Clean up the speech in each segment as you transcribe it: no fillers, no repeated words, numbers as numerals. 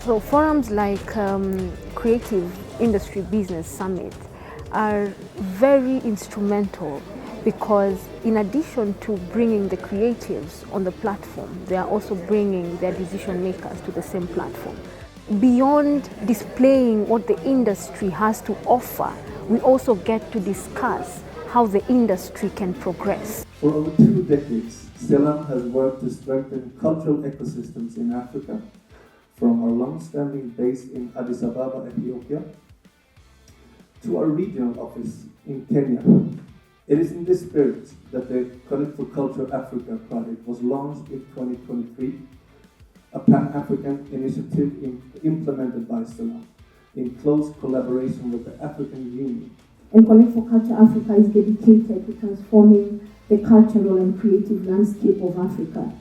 So forums like Creative Industry Business Summit are very instrumental because in addition to bringing the creatives on the platform, they are also bringing their decision makers to the same platform. Beyond displaying what the industry has to offer, we also get to discuss how the industry can progress. For over 2 decades, Selam has worked to strengthen cultural ecosystems in Africa, from our long-standing base in Addis Ababa, Ethiopia, to our regional office in Kenya. It is in this spirit that the Connect for Culture Africa project was launched in 2023, a Pan-African initiative implemented by Selam in close collaboration with the African Union. And Connect for Culture Africa is dedicated to transforming the cultural and creative landscape of Africa.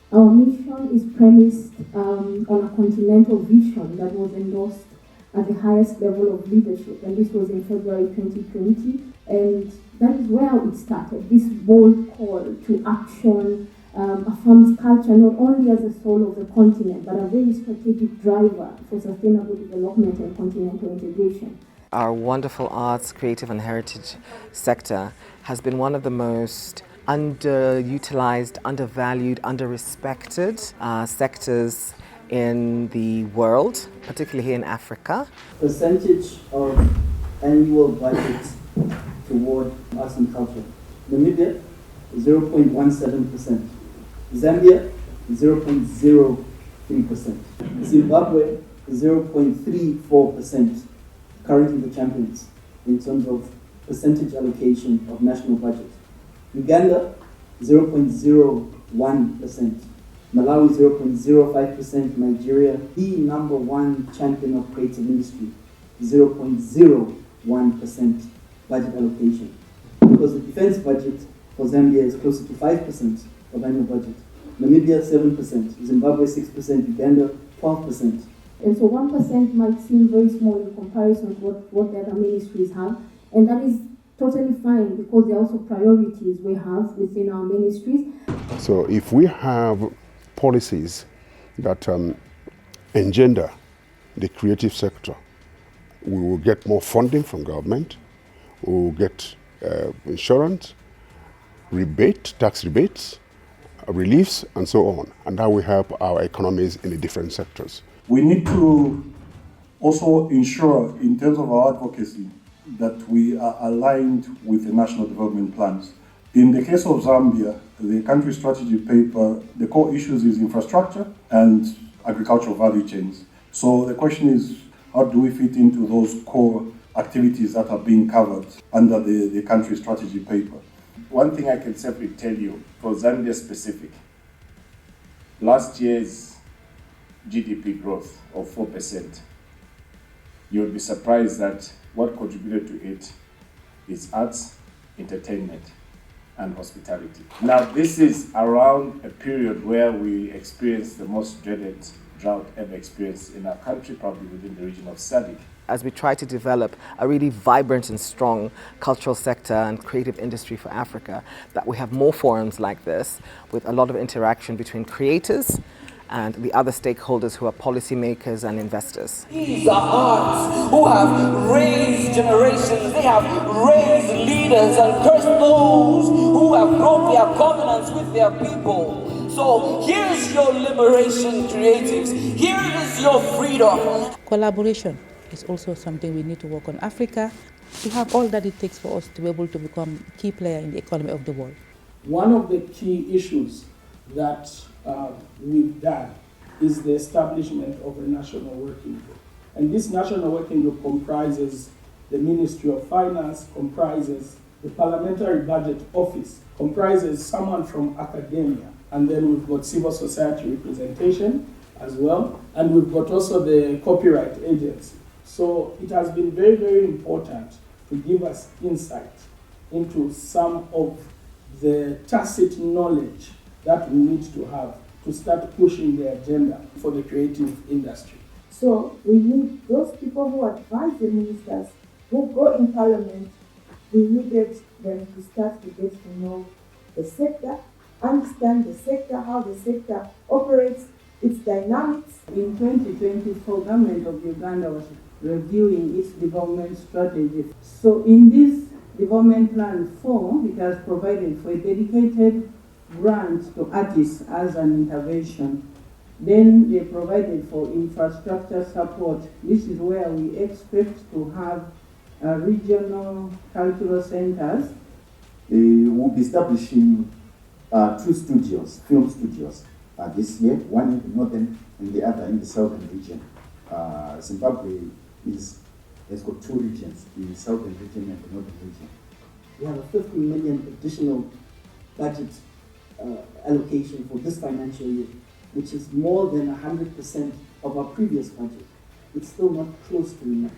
Our mission is premised on a continental vision that was endorsed at the highest level of leadership, and this was in February 2020, and that is where it started. This bold call to action affirms culture not only as a soul of the continent, but a very strategic driver for sustainable development and continental integration. Our wonderful arts, creative and heritage sector has been one of the most underutilized, undervalued, underrespected sectors in the world, particularly here in Africa. Percentage of annual budget toward arts and culture. Namibia, 0.17%. Zambia, 0.03%. Zimbabwe, 0.34%. Currently the champions in terms of percentage allocation of national budget. Uganda, 0.01%. Malawi, 0.05%. Nigeria, the #1 champion of creative industry, 0.01% budget allocation. Because the defense budget for Zambia is closer to 5% of annual budget. Namibia, 7%. Zimbabwe, 6%. Uganda, 12%. And so 1% might seem very small in comparison to what the other ministries have, and that is totally fine because there are also priorities we have within our ministries. So if we have policies that engender the creative sector, we will get more funding from government, we will get insurance, tax rebates, reliefs, and so on. And that will help our economies in the different sectors. We need to also ensure, in terms of our advocacy, that we are aligned with the national development plans. In the case of Zambia, the country strategy paper, the core issues is infrastructure and agricultural value chains. So the question is, how do we fit into those core activities that are being covered under the country strategy paper? One thing I can safely tell you, for Zambia specific, last year's GDP growth of 4%, you'll be surprised that what contributed to it is arts, entertainment, and hospitality. Now, this is around a period where we experienced the most dreaded drought ever experienced in our country, probably within the region of SADC. As we try to develop a really vibrant and strong cultural sector and creative industry for Africa, that we have more forums like this with a lot of interaction between creators and the other stakeholders who are policymakers and investors. These are arts who have raised generations, they have raised leaders and cursed those who have broke their covenants with their people. So here's your liberation, creatives. Here is your freedom. Collaboration is also something we need to work on. Africa, we have all that it takes for us to be able to become a key player in the economy of the world. One of the key issues that we've done is the establishment of a national working group. And this national working group comprises the Ministry of Finance, comprises the Parliamentary Budget Office, comprises someone from academia, and then we've got civil society representation as well, and we've got also the copyright agency. So it has been very, very important to give us insight into some of the tacit knowledge that we need to have to start pushing the agenda for the creative industry. So we need those people who advise the ministers, who go in parliament. We needed them to start to get to know the sector, understand the sector, how the sector operates, its dynamics. In 2024, government of Uganda was reviewing its development strategy. So in this development plan 4, it has provided for a dedicated grant to artists as an intervention. Then they provided for infrastructure support. This is where we expect to have regional cultural centers. We will be establishing 2 studios, film studios, this year, one in the northern and the other in the southern region. Zimbabwe has got 2 regions, the southern region and the northern region. We have a 50 million additional budget allocation for this financial year, which is more than 100% of our previous budget. It's still not close to enough.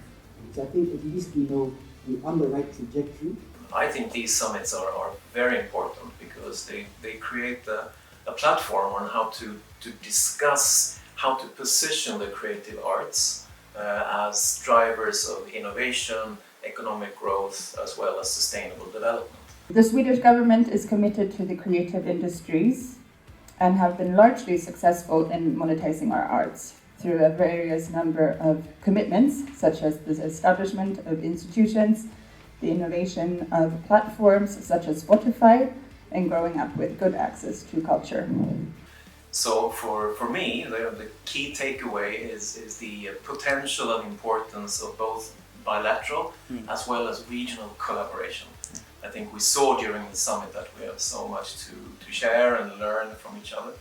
So I think at least we know we're on the right trajectory. I think these summits are very important because they create a platform on how to discuss how to position the creative arts as drivers of innovation, economic growth, as well as sustainable development. The Swedish government is committed to the creative industries and have been largely successful in monetizing our arts through a various number of commitments, such as the establishment of institutions, the innovation of platforms such as Spotify, and growing up with good access to culture. So for me, the key takeaway is the potential and importance of both bilateral as well as regional collaboration. I think we saw during the summit that we have so much to share and learn from each other.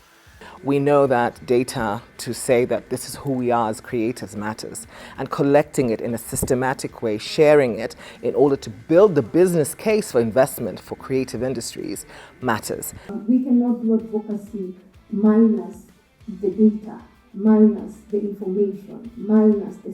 We know that data to say that this is who we are as creators matters, and collecting it in a systematic way, sharing it in order to build the business case for investment for creative industries matters. We cannot do advocacy minus the data, minus the information, minus the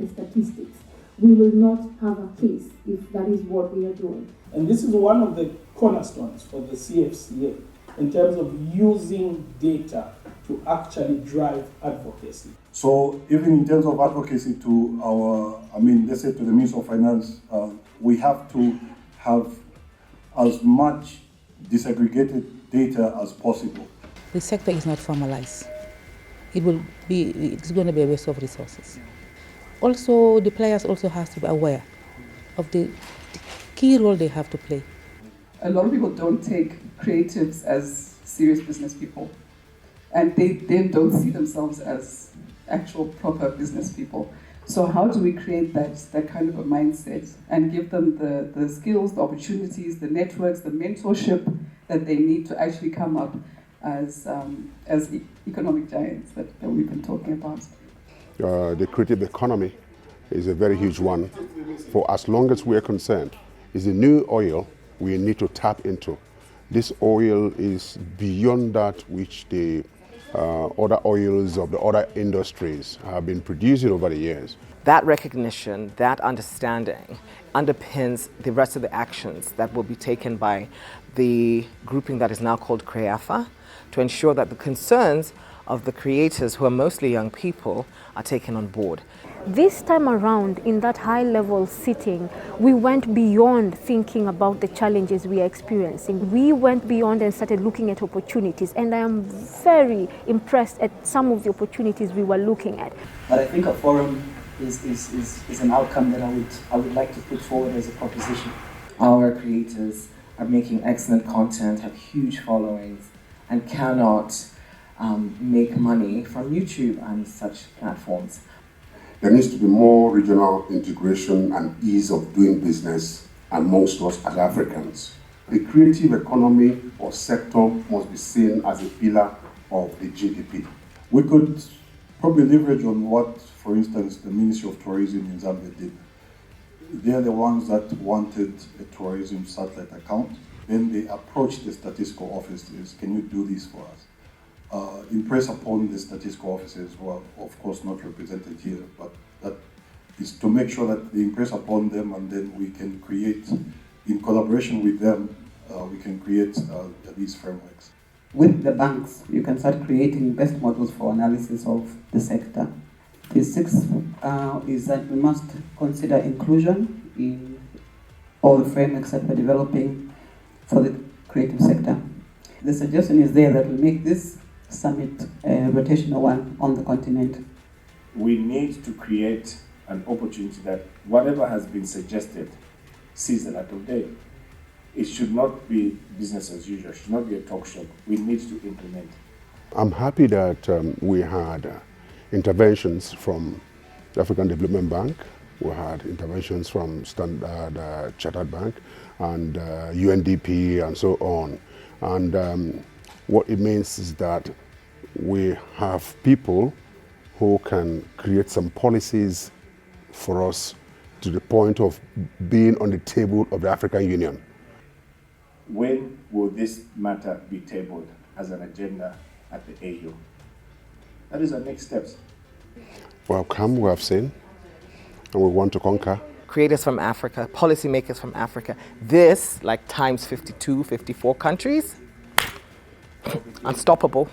statistics. We will not have a case if that is what we are doing. And this is one of the cornerstones for the CFCA in terms of using data to actually drive advocacy. So even in terms of advocacy to let's say to the Minister of Finance, we have to have as much disaggregated data as possible. The sector is not formalized. It's going to be a waste of resources. Also, the players also have to be aware of the key role they have to play. A lot of people don't take creatives as serious business people, and they then don't see themselves as actual proper business people. So how do we create that kind of a mindset and give them the skills, the opportunities, the networks, the mentorship that they need to actually come up as economic giants that we've been talking about? The creative economy is a very huge one. For as long as we are concerned, it's the new oil we need to tap into. This oil is beyond that which the other oils of the other industries have been producing over the years. That recognition, that understanding underpins the rest of the actions that will be taken by the grouping that is now called CREAFA to ensure that the concerns of the creators, who are mostly young people, are taken on board. This time around, in that high-level sitting, we went beyond thinking about the challenges we are experiencing. We went beyond and started looking at opportunities, and I am very impressed at some of the opportunities we were looking at. But I think a forum is an outcome that I would like to put forward as a proposition. Our creators are making excellent content, have huge followings, and cannot make money from YouTube and such platforms. There needs to be more regional integration and ease of doing business amongst us as Africans. The creative economy or sector must be seen as a pillar of the GDP. We could probably leverage on what, for instance, the Ministry of Tourism in Zambia did. They're the ones that wanted a tourism satellite account. Then they approached the statistical offices, can you do this for us? Impress upon the statistical offices who are, of course, not represented here, but that is to make sure that they impress upon them, and then we can create, in collaboration with them, we can create these frameworks. With the banks, you can start creating best models for analysis of the sector. The sixth is that we must consider inclusion in all the frameworks that we're developing for the creative sector. The suggestion is there that we make this summit, rotational one on the continent. We need to create an opportunity that whatever has been suggested sees the light of day. It should not be business as usual, it should not be a talk shop. We need to implement. I'm happy that we had interventions from the African Development Bank, we had interventions from Standard Chartered Bank and UNDP and so on. And what it means is that we have people who can create some policies for us to the point of being on the table of the African Union. When will this matter be tabled as an agenda at the AU? That is our next steps. Well, come, we have seen, and we want to conquer. Creators from Africa, policymakers from Africa. This, like times 52, 54 countries, unstoppable.